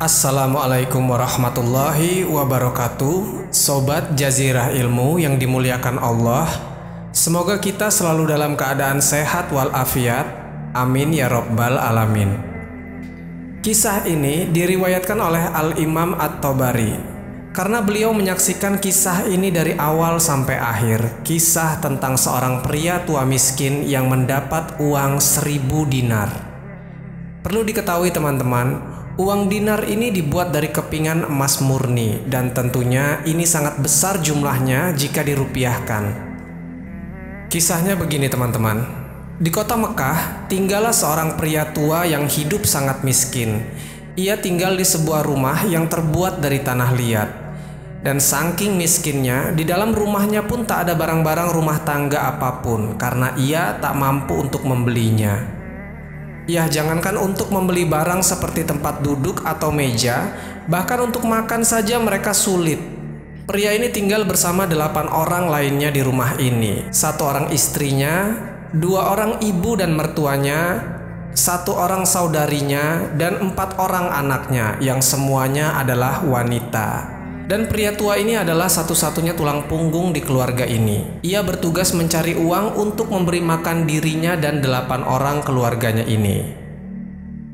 Assalamualaikum warahmatullahi wabarakatuh. Sobat Jazirah Ilmu yang dimuliakan Allah, semoga kita selalu dalam keadaan sehat walafiat. Amin ya rabbal alamin. Kisah ini diriwayatkan oleh Al-Imam At-Tabari karena beliau menyaksikan kisah ini dari awal sampai akhir. Kisah tentang seorang pria tua miskin yang mendapat uang 1000 dinar. Perlu diketahui teman-teman, uang dinar ini dibuat dari kepingan emas murni dan tentunya ini sangat besar jumlahnya jika dirupiahkan. Kisahnya begini teman-teman. Di kota Mekah tinggallah seorang pria tua yang hidup sangat miskin. Ia tinggal di sebuah rumah yang terbuat dari tanah liat. Dan saking miskinnya, di dalam rumahnya pun tak ada barang-barang rumah tangga apapun karena ia tak mampu untuk membelinya. Ya, jangankan untuk membeli barang seperti tempat duduk atau meja, bahkan untuk makan saja mereka sulit. Pria ini tinggal bersama 8 orang lainnya di rumah ini. 1 orang istrinya, 2 orang ibu dan mertuanya, 1 orang saudarinya, dan 4 orang anaknya yang semuanya adalah wanita. Dan pria tua ini adalah satu-satunya tulang punggung di keluarga ini. Ia bertugas mencari uang untuk memberi makan dirinya dan 8 orang keluarganya ini.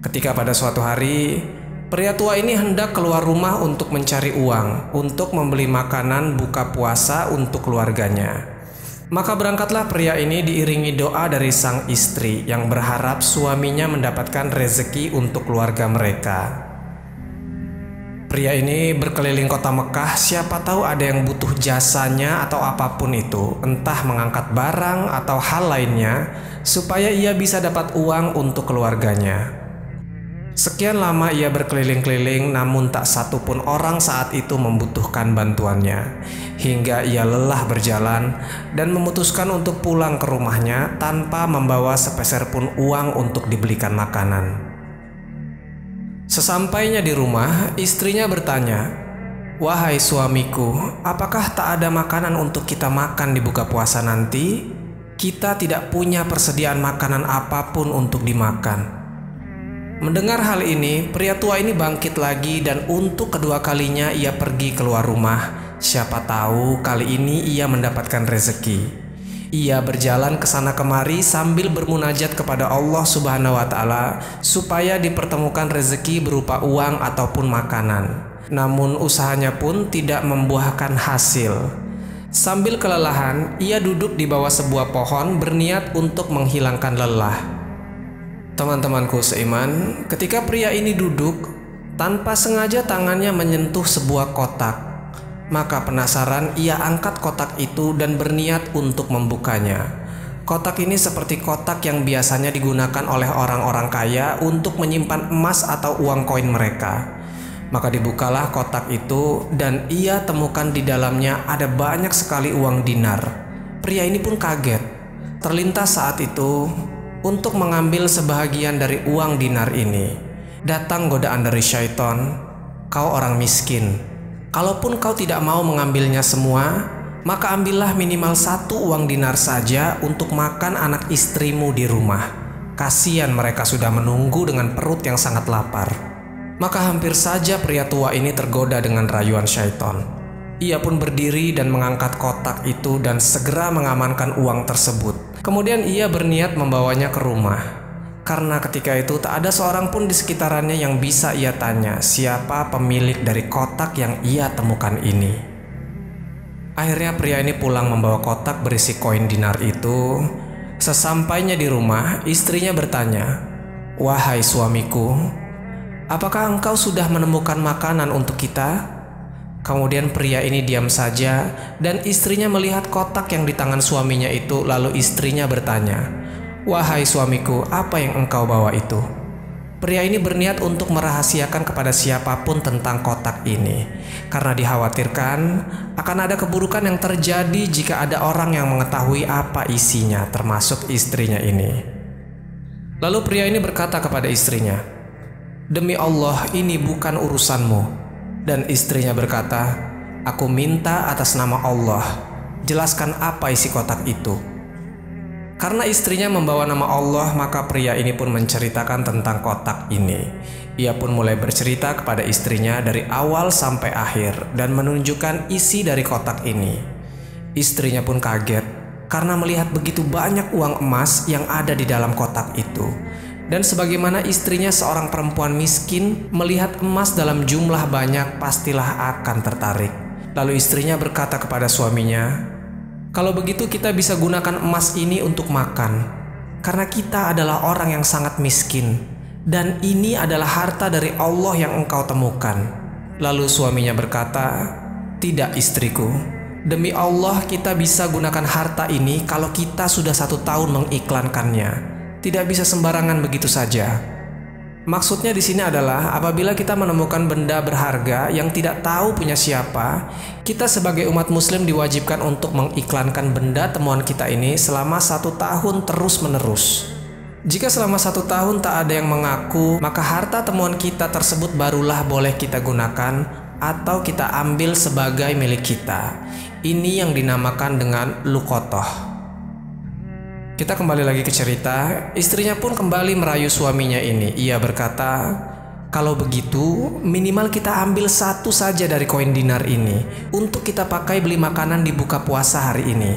Ketika pada suatu hari, pria tua ini hendak keluar rumah untuk mencari uang untuk membeli makanan buka puasa untuk keluarganya. Maka berangkatlah pria ini diiringi doa dari sang istri yang berharap suaminya mendapatkan rezeki untuk keluarga mereka. Pria ini berkeliling kota Mekah, siapa tahu ada yang butuh jasanya atau apapun itu, entah mengangkat barang atau hal lainnya, supaya ia bisa dapat uang untuk keluarganya. Sekian lama ia berkeliling-keliling, namun tak satu pun orang saat itu membutuhkan bantuannya. Hingga ia lelah berjalan dan memutuskan untuk pulang ke rumahnya tanpa membawa sepeser pun uang untuk dibelikan makanan. Sesampainya di rumah, istrinya bertanya, "Wahai suamiku, apakah tak ada makanan untuk kita makan di buka puasa nanti? Kita tidak punya persediaan makanan apapun untuk dimakan." Mendengar hal ini, pria tua ini bangkit lagi dan untuk kedua kalinya ia pergi keluar rumah. Siapa tahu kali ini ia mendapatkan rezeki. Ia berjalan ke sana kemari sambil bermunajat kepada Allah Subhanahu wa Ta'ala supaya dipertemukan rezeki berupa uang ataupun makanan. Namun usahanya pun tidak membuahkan hasil. Sambil kelelahan, ia duduk di bawah sebuah pohon berniat untuk menghilangkan lelah. Teman-temanku seiman, ketika pria ini duduk, tanpa sengaja tangannya menyentuh sebuah kotak. Maka penasaran, ia angkat kotak itu dan berniat untuk membukanya. Kotak ini seperti kotak yang biasanya digunakan oleh orang-orang kaya untuk menyimpan emas atau uang koin mereka. Maka dibukalah kotak itu dan ia temukan di dalamnya ada banyak sekali uang dinar. Pria ini pun kaget. Terlintas saat itu untuk mengambil sebahagian dari uang dinar ini. Datang godaan dari syaitan, "Kau orang miskin. Kalaupun kau tidak mau mengambilnya semua, maka ambillah minimal 1 uang dinar saja untuk makan anak istrimu di rumah. Kasihan mereka sudah menunggu dengan perut yang sangat lapar." Maka hampir saja pria tua ini tergoda dengan rayuan syaitan. Ia pun berdiri dan mengangkat kotak itu dan segera mengamankan uang tersebut. Kemudian ia berniat membawanya ke rumah. Karena ketika itu tak ada seorang pun di sekitarannya yang bisa ia tanya siapa pemilik dari kotak yang ia temukan ini. Akhirnya pria ini pulang membawa kotak berisi koin dinar itu. Sesampainya di rumah, istrinya bertanya, "Wahai suamiku, apakah engkau sudah menemukan makanan untuk kita?" Kemudian pria ini diam saja dan istrinya melihat kotak yang di tangan suaminya itu. Lalu istrinya bertanya, "Wahai suamiku, apa yang engkau bawa itu?" Pria ini berniat untuk merahasiakan kepada siapapun tentang kotak ini, karena dikhawatirkan akan ada keburukan yang terjadi jika ada orang yang mengetahui apa isinya, termasuk istrinya ini. Lalu pria ini berkata kepada istrinya, "Demi Allah, ini bukan urusanmu." Dan istrinya berkata, "Aku minta atas nama Allah, jelaskan apa isi kotak itu." Karena istrinya membawa nama Allah, maka pria ini pun menceritakan tentang kotak ini. Ia pun mulai bercerita kepada istrinya dari awal sampai akhir dan menunjukkan isi dari kotak ini. Istrinya pun kaget karena melihat begitu banyak uang emas yang ada di dalam kotak itu. Dan sebagaimana istrinya seorang perempuan miskin, melihat emas dalam jumlah banyak pastilah akan tertarik. Lalu istrinya berkata kepada suaminya, "Kalau begitu kita bisa gunakan emas ini untuk makan, karena kita adalah orang yang sangat miskin, dan ini adalah harta dari Allah yang engkau temukan." Lalu suaminya berkata, "Tidak istriku, demi Allah kita bisa gunakan harta ini kalau kita sudah 1 tahun mengiklankannya. Tidak bisa sembarangan begitu saja." Maksudnya di sini adalah apabila kita menemukan benda berharga yang tidak tahu punya siapa, kita sebagai umat muslim diwajibkan untuk mengiklankan benda temuan kita ini selama 1 tahun terus-menerus. Jika selama 1 tahun tak ada yang mengaku, maka harta temuan kita tersebut barulah boleh kita gunakan atau kita ambil sebagai milik kita. Ini yang dinamakan dengan luqotoh. Kita kembali lagi ke cerita. Istrinya pun kembali merayu suaminya ini. Ia berkata, "Kalau begitu minimal kita ambil 1 saja dari koin dinar ini untuk kita pakai beli makanan di buka puasa hari ini.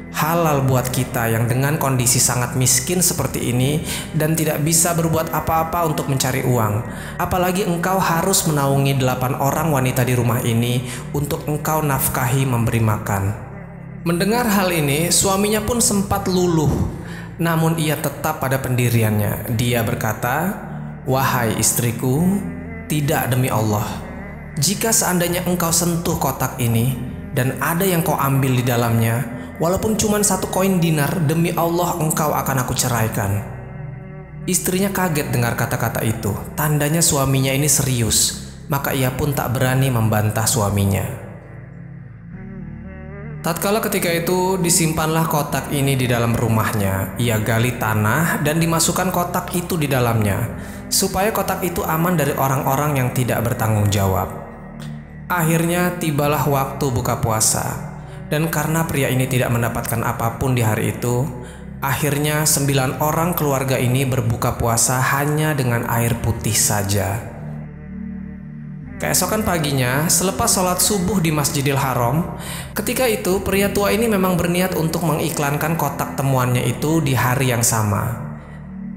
Halal buat kita yang dengan kondisi sangat miskin seperti ini dan tidak bisa berbuat apa-apa untuk mencari uang. Apalagi engkau harus menaungi 8 orang wanita di rumah ini untuk engkau nafkahi memberi makan." Mendengar hal ini, suaminya pun sempat luluh. Namun ia tetap pada pendiriannya. Dia berkata, "Wahai istriku, tidak demi Allah. Jika seandainya engkau sentuh kotak ini dan ada yang kau ambil di dalamnya, walaupun cuma 1 koin dinar, demi Allah engkau akan aku ceraikan." Istrinya kaget dengar kata-kata itu. Tandanya suaminya ini serius. Maka ia pun tak berani membantah suaminya. Tatkala ketika itu disimpanlah kotak ini di dalam rumahnya. Ia gali tanah dan dimasukkan kotak itu di dalamnya, supaya kotak itu aman dari orang-orang yang tidak bertanggung jawab. Akhirnya tibalah waktu buka puasa, dan karena pria ini tidak mendapatkan apapun di hari itu, akhirnya 9 orang keluarga ini berbuka puasa hanya dengan air putih saja. Keesokan paginya, selepas sholat subuh di Masjidil Haram, ketika itu pria tua ini memang berniat untuk mengiklankan kotak temuannya itu di hari yang sama.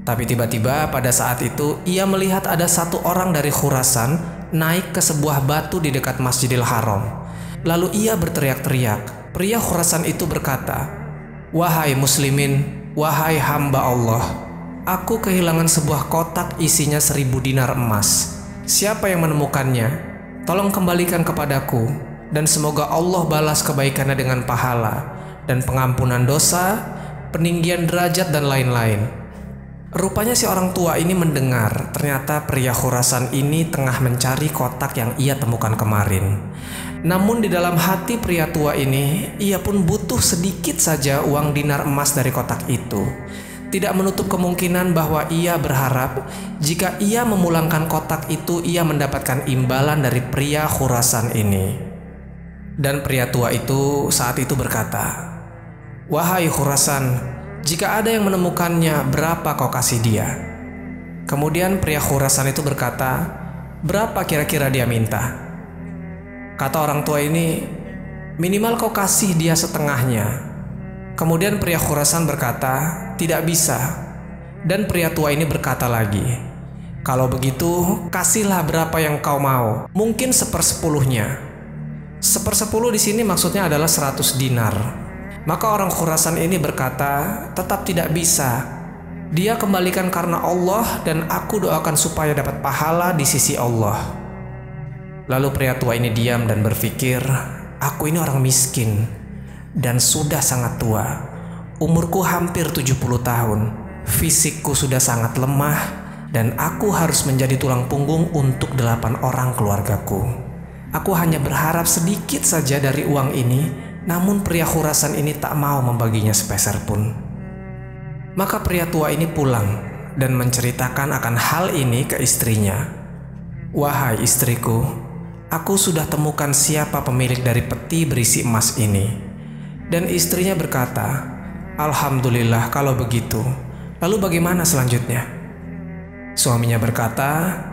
Tapi tiba-tiba pada saat itu ia melihat ada 1 orang dari Khurasan naik ke sebuah batu di dekat Masjidil Haram. Lalu ia berteriak-teriak. Pria Khurasan itu berkata, "Wahai muslimin, wahai hamba Allah, aku kehilangan sebuah kotak isinya 1000 dinar emas. Siapa yang menemukannya? Tolong kembalikan kepadaku, dan semoga Allah balas kebaikannya dengan pahala dan pengampunan dosa, peninggian derajat dan lain-lain." Rupanya si orang tua ini mendengar ternyata pria Khurasan ini tengah mencari kotak yang ia temukan kemarin. Namun di dalam hati pria tua ini, ia pun butuh sedikit saja uang dinar emas dari kotak itu. Tidak menutup kemungkinan bahwa ia berharap jika ia memulangkan kotak itu, ia mendapatkan imbalan dari pria Khurasan ini. Dan pria tua itu saat itu berkata, "Wahai Khurasan, jika ada yang menemukannya, berapa kau kasih dia?" Kemudian pria Khurasan itu berkata, "Berapa kira-kira dia minta?" Kata orang tua ini, "Minimal kau kasih dia setengahnya." Kemudian pria Khurasan berkata, "Tidak bisa." Dan pria tua ini berkata lagi, "Kalau begitu, kasihlah berapa yang kau mau. Mungkin 1/10-nya." 1/10 di sini maksudnya adalah 100 dinar. Maka orang Khurasan ini berkata, "Tetap tidak bisa. Dia kembalikan karena Allah dan aku doakan supaya dapat pahala di sisi Allah." Lalu pria tua ini diam dan berpikir, "Aku ini orang miskin dan sudah sangat tua. Umurku hampir 70 tahun. Fisikku sudah sangat lemah dan aku harus menjadi tulang punggung untuk 8 orang keluargaku. Aku hanya berharap sedikit saja dari uang ini, namun pria Khurasan ini tak mau membaginya sepeser pun." Maka pria tua ini pulang dan menceritakan akan hal ini ke istrinya. "Wahai istriku, aku sudah temukan siapa pemilik dari peti berisi emas ini." Dan istrinya berkata, Alhamdulillah kalau begitu. Lalu bagaimana selanjutnya? Suaminya berkata,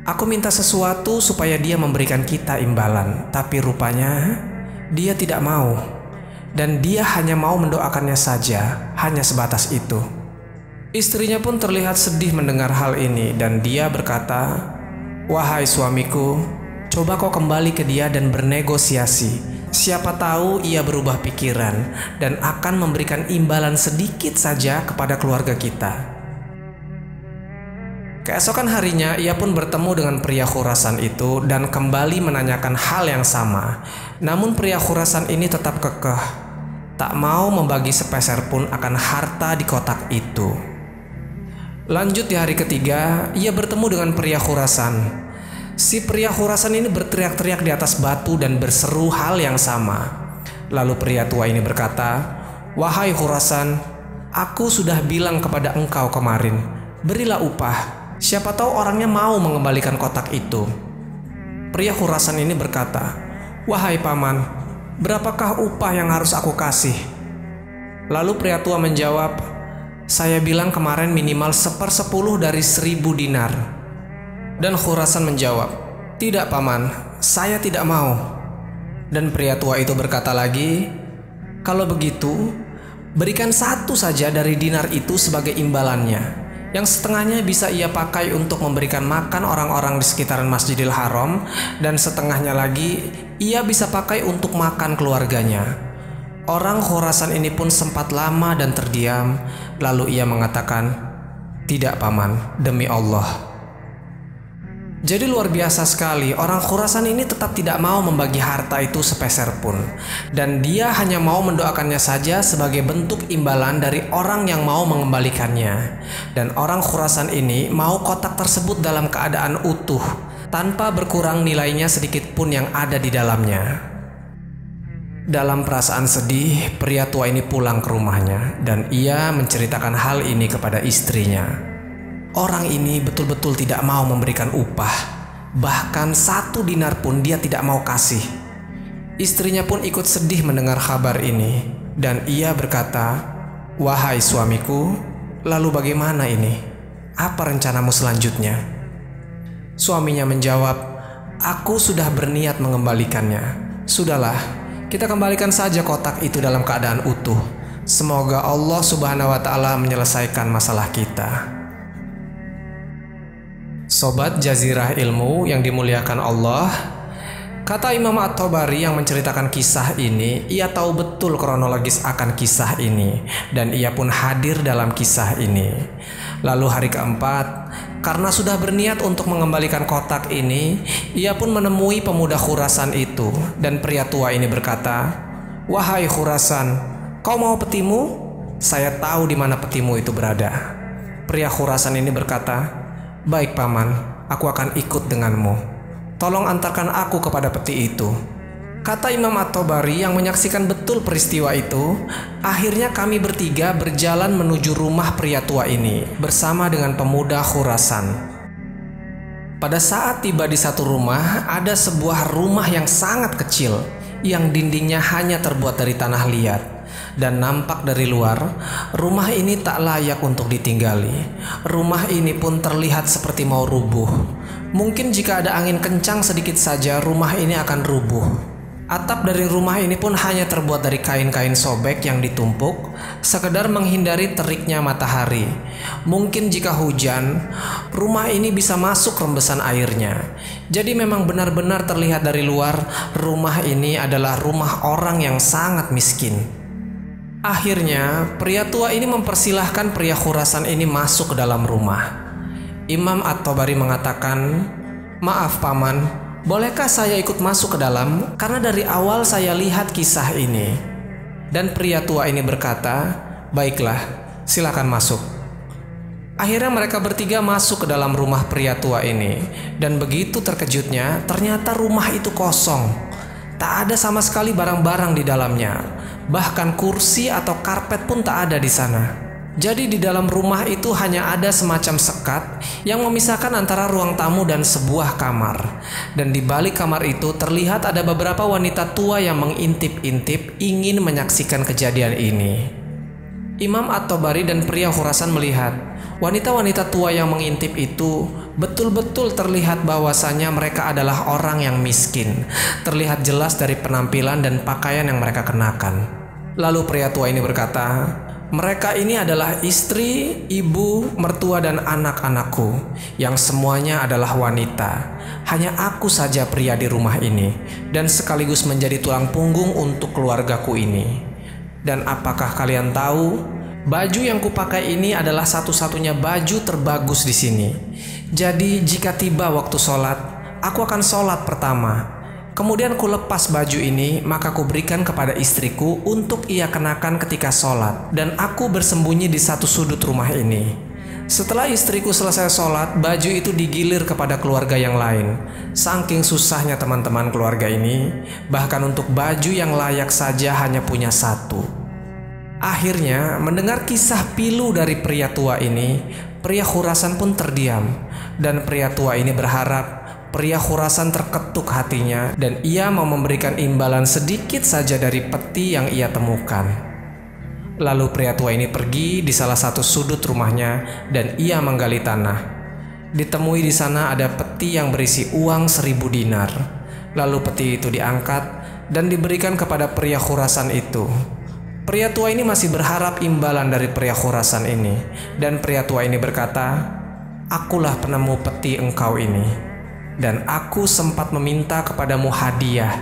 aku minta sesuatu supaya dia memberikan kita imbalan, tapi rupanya dia tidak mau. Dan dia hanya mau mendoakannya saja, hanya sebatas itu. Istrinya pun terlihat sedih mendengar hal ini dan dia berkata, wahai suamiku, coba kau kembali ke dia dan bernegosiasi. Siapa tahu ia berubah pikiran dan akan memberikan imbalan sedikit saja kepada keluarga kita. Keesokan harinya ia pun bertemu dengan pria Khurasan itu dan kembali menanyakan hal yang sama. Namun pria Khurasan ini tetap kekeh, tak mau membagi sepeser pun akan harta di kotak itu. Lanjut di hari ketiga, ia bertemu dengan pria Khurasan. Si pria Khurasan ini berteriak-teriak di atas batu dan berseru hal yang sama. Lalu pria tua ini berkata, wahai Khurasan, aku sudah bilang kepada engkau kemarin, berilah upah. Siapa tahu orangnya mau mengembalikan kotak itu. Pria Khurasan ini berkata, wahai paman, berapakah upah yang harus aku kasih? Lalu pria tua menjawab, saya bilang kemarin minimal 1/10 dari 1.000 dinar. Dan Khurasan menjawab, tidak paman, saya tidak mau. Dan pria tua itu berkata lagi, kalau begitu, berikan 1 saja dari dinar itu sebagai imbalannya. Yang setengahnya bisa ia pakai untuk memberikan makan orang-orang di sekitaran Masjidil Haram, dan setengahnya lagi ia bisa pakai untuk makan keluarganya. Orang Khurasan ini pun sempat lama dan terdiam, lalu ia mengatakan, tidak paman, demi Allah. Jadi luar biasa sekali, orang Khurasan ini tetap tidak mau membagi harta itu sepeser pun. Dan dia hanya mau mendoakannya saja sebagai bentuk imbalan dari orang yang mau mengembalikannya. Dan orang Khurasan ini mau kotak tersebut dalam keadaan utuh, tanpa berkurang nilainya sedikit pun yang ada di dalamnya. Dalam perasaan sedih, pria tua ini pulang ke rumahnya dan ia menceritakan hal ini kepada istrinya. Orang ini betul-betul tidak mau memberikan upah, bahkan 1 dinar pun dia tidak mau kasih. Istrinya pun ikut sedih mendengar kabar ini dan ia berkata, wahai suamiku, lalu bagaimana ini? Apa rencanamu selanjutnya? Suaminya menjawab, aku sudah berniat mengembalikannya. Sudahlah, kita kembalikan saja kotak itu dalam keadaan utuh. Semoga Allah Subhanahu wa Ta'ala menyelesaikan masalah kita. Sobat Jazirah Ilmu yang dimuliakan Allah, kata Imam At-Tabari yang menceritakan kisah ini, ia tahu betul kronologis akan kisah ini dan ia pun hadir dalam kisah ini. Lalu hari keempat, karena sudah berniat untuk mengembalikan kotak ini, ia pun menemui pemuda Khurasan itu dan pria tua ini berkata, wahai Khurasan, kau mau petimu? Saya tahu di mana petimu itu berada. Pria Khurasan ini berkata, baik paman, aku akan ikut denganmu. Tolong antarkan aku kepada peti itu. Kata Imam At-Tabari yang menyaksikan betul peristiwa itu, akhirnya kami bertiga berjalan menuju rumah pria tua ini bersama dengan pemuda Khurasan. Pada saat tiba di satu rumah, ada sebuah rumah yang sangat kecil, yang dindingnya hanya terbuat dari tanah liat. Dan nampak dari luar, rumah ini tak layak untuk ditinggali. Rumah ini pun terlihat seperti mau rubuh. Mungkin jika ada angin kencang sedikit saja, rumah ini akan rubuh. Atap dari rumah ini pun hanya terbuat dari kain-kain sobek yang ditumpuk, sekedar menghindari teriknya matahari. Mungkin jika hujan, rumah ini bisa masuk rembesan airnya. Jadi memang benar-benar terlihat dari luar, rumah ini adalah rumah orang yang sangat miskin. Akhirnya, pria tua ini mempersilahkan pria Khurasan ini masuk ke dalam rumah. Imam At-Tabari mengatakan, maaf paman, bolehkah saya ikut masuk ke dalam? Karena dari awal saya lihat kisah ini. Dan pria tua ini berkata, baiklah, silakan masuk. Akhirnya mereka bertiga masuk ke dalam rumah pria tua ini. Dan begitu terkejutnya, ternyata rumah itu kosong. Tak ada sama sekali barang-barang di dalamnya. Bahkan kursi atau karpet pun tak ada di sana. Jadi di dalam rumah itu hanya ada semacam sekat yang memisahkan antara ruang tamu dan sebuah kamar. Dan di balik kamar itu terlihat ada beberapa wanita tua yang mengintip-intip ingin menyaksikan kejadian ini. Imam At-Tabari dan pria Khurasan melihat wanita-wanita tua yang mengintip itu betul-betul terlihat bahwasanya mereka adalah orang yang miskin. Terlihat jelas dari penampilan dan pakaian yang mereka kenakan. Lalu pria tua ini berkata, "Mereka ini adalah istri, ibu, mertua, dan anak-anakku yang semuanya adalah wanita. Hanya aku saja pria di rumah ini dan sekaligus menjadi tulang punggung untuk keluargaku ini. Dan apakah kalian tahu, baju yang kupakai ini adalah satu-satunya baju terbagus di sini. Jadi jika tiba waktu sholat, aku akan sholat pertama. Kemudian ku lepas baju ini, maka ku berikan kepada istriku untuk ia kenakan ketika sholat. Dan aku bersembunyi di satu sudut rumah ini. Setelah istriku selesai sholat, baju itu digilir kepada keluarga yang lain. Saking susahnya teman-teman keluarga ini, bahkan untuk baju yang layak saja hanya punya satu." Akhirnya, mendengar kisah pilu dari pria tua ini, pria Khurasan pun terdiam. Dan pria tua ini berharap pria Khurasan terketuk hatinya dan ia mau memberikan imbalan sedikit saja dari peti yang ia temukan. Lalu pria tua ini pergi di salah satu sudut rumahnya dan ia menggali tanah. Ditemui di sana ada peti yang berisi uang 1000 dinar. Lalu peti itu diangkat dan diberikan kepada pria Khurasan itu. Pria tua ini masih berharap imbalan dari pria Khurasan ini. Dan pria tua ini berkata, "Akulah penemu peti engkau ini. Dan aku sempat meminta kepadamu hadiah.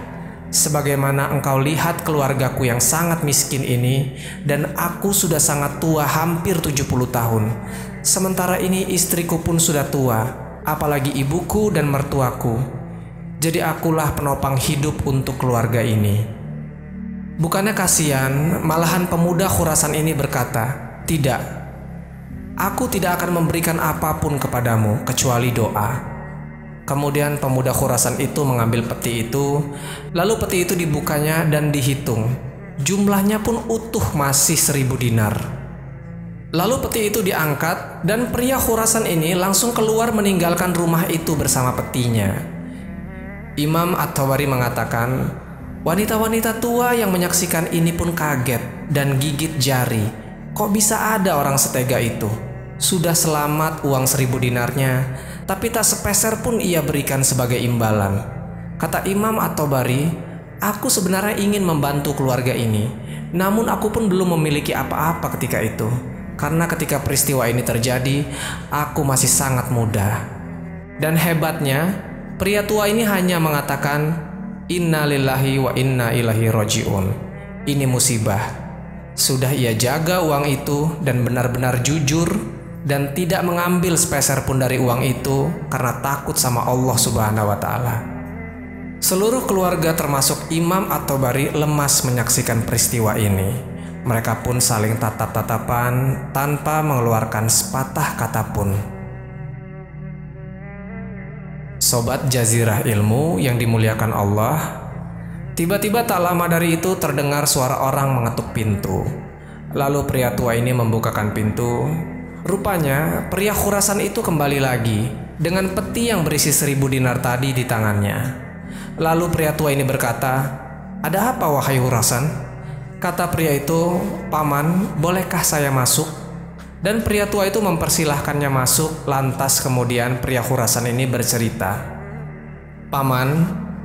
Sebagaimana engkau lihat keluargaku yang sangat miskin ini, dan aku sudah sangat tua, hampir 70 tahun. Sementara ini istriku pun sudah tua, apalagi ibuku dan mertuaku. Jadi akulah penopang hidup untuk keluarga ini." Bukannya kasihan, malahan pemuda Khurasan ini berkata, "Tidak, aku tidak akan memberikan apapun kepadamu kecuali doa." Kemudian pemuda Khurasan itu mengambil peti itu, lalu peti itu dibukanya dan dihitung. Jumlahnya pun utuh masih 1000 dinar. Lalu peti itu diangkat dan pria Khurasan ini langsung keluar meninggalkan rumah itu bersama petinya. Imam At-Tabari mengatakan, wanita-wanita tua yang menyaksikan ini pun kaget dan gigit jari. Kok bisa ada orang setega itu? Sudah selamat uang 1000 dinarnya, tapi tak sepeser pun ia berikan sebagai imbalan. Kata Imam At-Tabari, "Aku sebenarnya ingin membantu keluarga ini, namun aku pun belum memiliki apa-apa ketika itu. Karena ketika peristiwa ini terjadi, aku masih sangat muda." Dan hebatnya, pria tua ini hanya mengatakan, "Inna lillahi wa inna ilaihi roji'un." Ini musibah. Sudah ia jaga uang itu dan benar-benar jujur dan tidak mengambil sepeser pun dari uang itu karena takut sama Allah Subhanahu wa Ta'ala. Seluruh keluarga termasuk Imam At-Tabari lemas menyaksikan peristiwa ini. Mereka pun saling tatap-tatapan tanpa mengeluarkan sepatah kata pun. Sobat Jazirah Ilmu yang dimuliakan Allah, tiba-tiba tak lama dari itu terdengar suara orang mengetuk pintu. Lalu pria tua ini membukakan pintu. Rupanya pria Khurasan itu kembali lagi dengan peti yang berisi 1000 dinar tadi di tangannya. Lalu pria tua ini berkata, "Ada apa wahai Khurasan?" Kata pria itu, "Paman, bolehkah saya masuk?" Dan pria tua itu mempersilahkannya masuk. Lantas kemudian pria Khurasan ini bercerita, "Paman,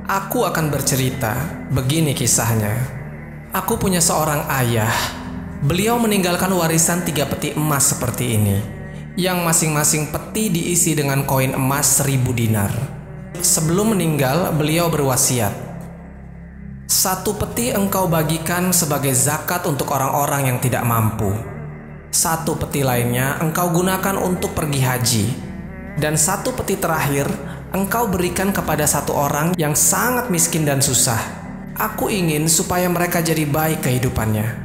aku akan bercerita. Begini kisahnya. Aku punya seorang ayah. Beliau meninggalkan warisan 3 peti emas seperti ini, yang masing-masing peti diisi dengan koin emas 1000 dinar. Sebelum meninggal, beliau berwasiat, 1 peti engkau bagikan sebagai zakat untuk orang-orang yang tidak mampu. 1 peti lainnya engkau gunakan untuk pergi haji. Dan 1 peti terakhir engkau berikan kepada 1 orang yang sangat miskin dan susah. Aku ingin supaya mereka jadi baik kehidupannya."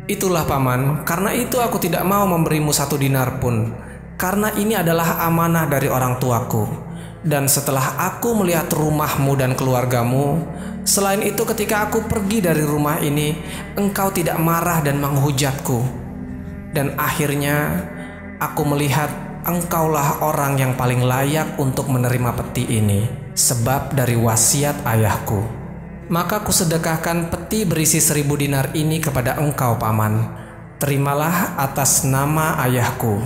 "Itulah paman, karena itu aku tidak mau memberimu 1 dinar pun, karena ini adalah amanah dari orang tuaku. Dan setelah aku melihat rumahmu dan keluargamu, selain itu ketika aku pergi dari rumah ini, engkau tidak marah dan menghujatku. Dan akhirnya aku melihat engkaulah orang yang paling layak untuk menerima peti ini, sebab dari wasiat ayahku. Maka kusedekahkan peti berisi 1000 dinar ini kepada engkau paman. terimalah atas nama ayahku."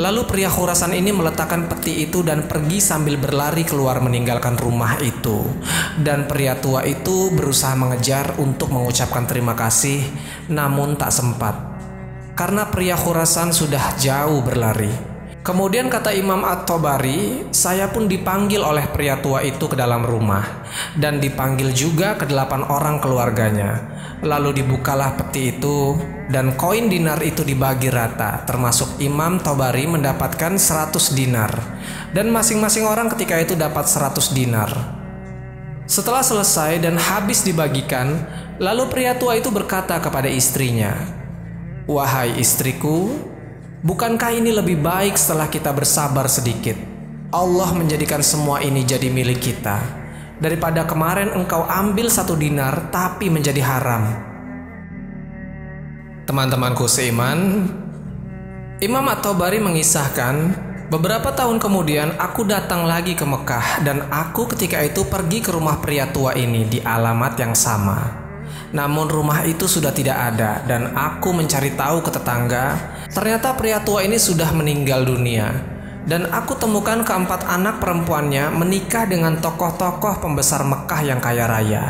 Lalu pria Khurasan ini meletakkan peti itu dan pergi sambil berlari keluar meninggalkan rumah itu. Dan pria tua itu berusaha mengejar untuk mengucapkan terima kasih, namun tak sempat, karena pria Khurasan sudah jauh berlari. Kemudian kata Imam At-Tabari, saya pun dipanggil oleh pria tua itu ke dalam rumah, dan dipanggil juga ke-8 orang keluarganya. Lalu dibukalah peti itu, dan koin dinar itu dibagi rata, termasuk Imam Tabari mendapatkan 100 dinar, dan masing-masing orang ketika itu dapat 100 dinar. Setelah selesai dan habis dibagikan, lalu pria tua itu berkata kepada istrinya, "Wahai istriku, bukankah ini lebih baik setelah kita bersabar sedikit? Allah menjadikan semua ini jadi milik kita, daripada kemarin engkau ambil 1 dinar tapi menjadi haram." Teman-temanku seiman, Imam At-Tabari mengisahkan, beberapa tahun kemudian aku datang lagi ke Mekah, dan aku ketika itu pergi ke rumah pria tua ini di alamat yang sama. Namun rumah itu sudah tidak ada, dan aku mencari tahu ke tetangga, ternyata pria tua ini sudah meninggal dunia. Dan aku temukan keempat anak perempuannya menikah dengan tokoh-tokoh pembesar Mekah yang kaya raya,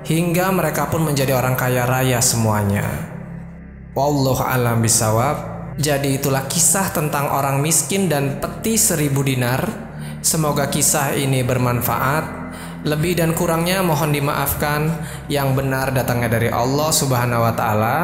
hingga mereka pun menjadi orang kaya raya semuanya. Wallahu a'lam bishawab. Jadi itulah kisah tentang orang miskin dan peti 1000 dinar. Semoga kisah ini bermanfaat. Lebih dan kurangnya mohon dimaafkan. Yang benar datangnya dari Allah Subhanahu wa Ta'ala.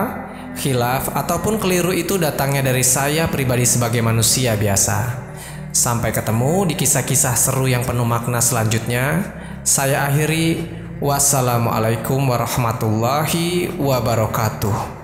Khilaf ataupun keliru itu datangnya dari saya pribadi sebagai manusia biasa. Sampai ketemu di kisah-kisah seru yang penuh makna selanjutnya. Saya akhiri. Wassalamualaikum warahmatullahi wabarakatuh.